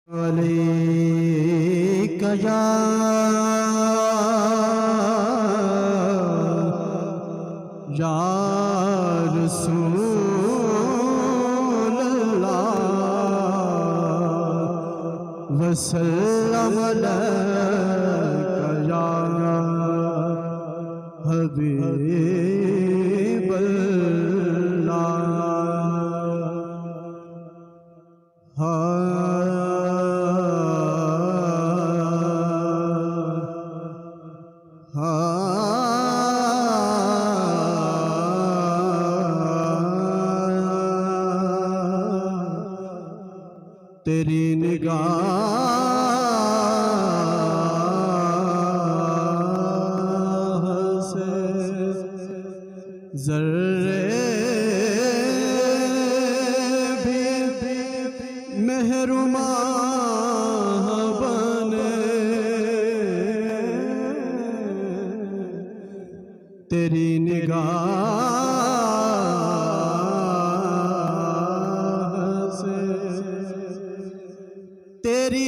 अलैका या रसूल अल्लाह वसल्लम अलैका या हबीब तेरी निगाह से ज़र्रे भी मेहरुमा बने, तेरी निगाह से तेरी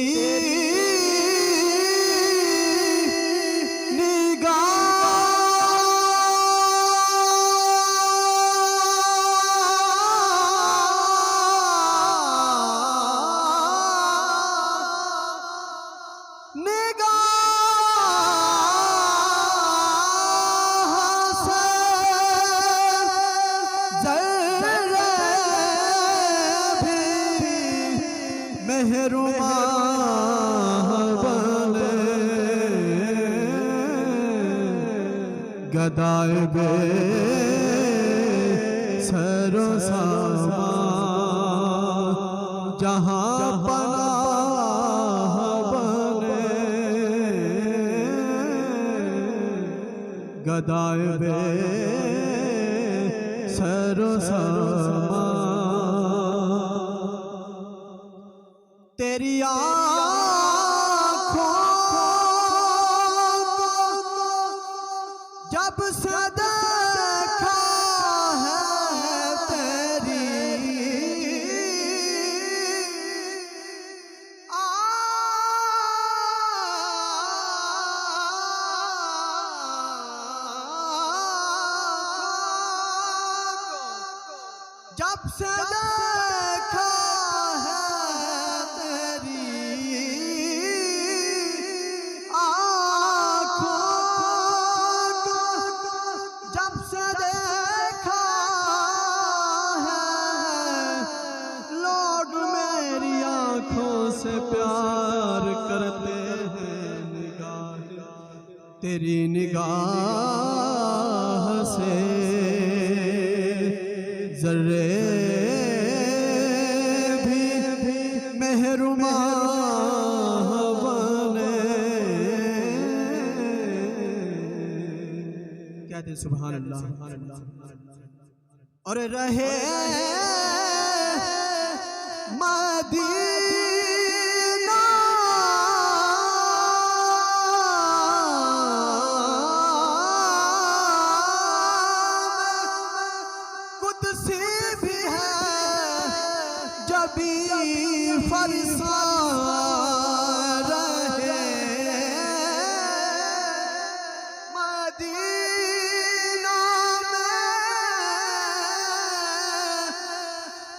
मेहरुमा बने, गदाए बे सरो सामा जहाँ पनाह बने, गदाए बे सरो सामा तेरी आँखों को जब से देखा है तेरी जब से देखा से प्यार करते हैं, निगाह तेरी निगाह से ज़र्रे भी मेहरुमा बने। कहते सुभान अल्लाह। और रहे मदीना कुदसी भी है जबी फरसा रहे, मदीना में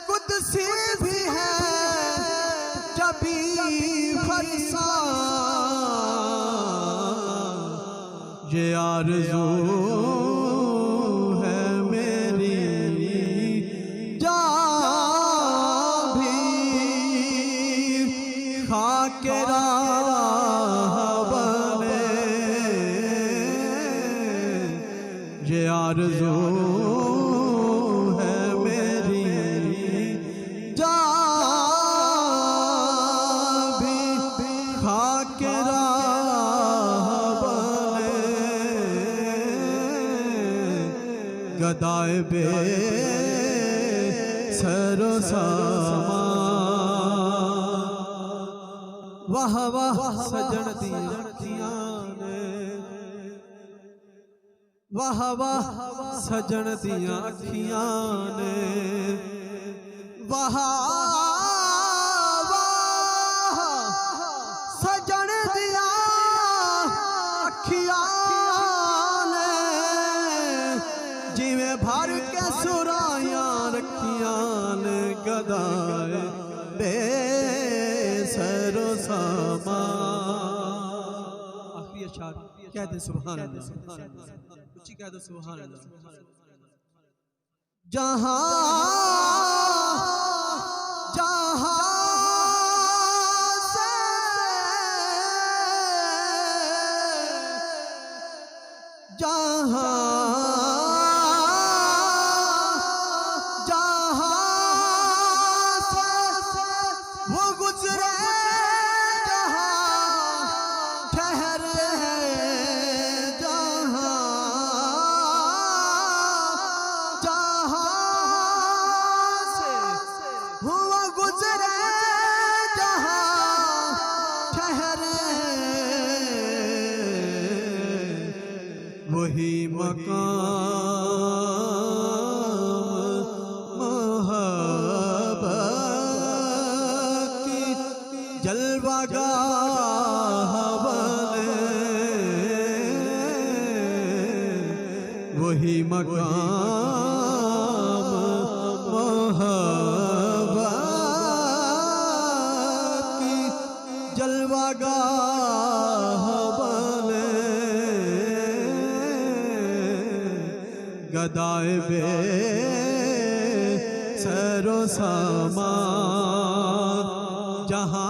कुदसी भी है जबी फरसा, ये आरज़ू है मेरी जा भी खाके राह बने, ये आरज़ू है मेरी जा भी खाके राह बने, गदाए बे सरो सामा वाह वाह सजन दी अखियां ने, वाह वाह सजन दियां अखियां ने, वाह वाह सजन दिया अखियां ने जिवें भर के सुरायां रखियां ने गदाए बेसरो सामा। आखिरी अशार कह दे सुभान अल्लाह, ऊंची कह दो सुभान अल्लाह। जहां जहां से जहां जहां से वो गुजरे जहां ठहरे जहां जहां से वो गुजरे जहां ठहरे वही मकाम मोहब्बत की जलवागाह बने वही मकाम मोहब्बत की जलवागाह बने गदाए बेसरो सामा। जहां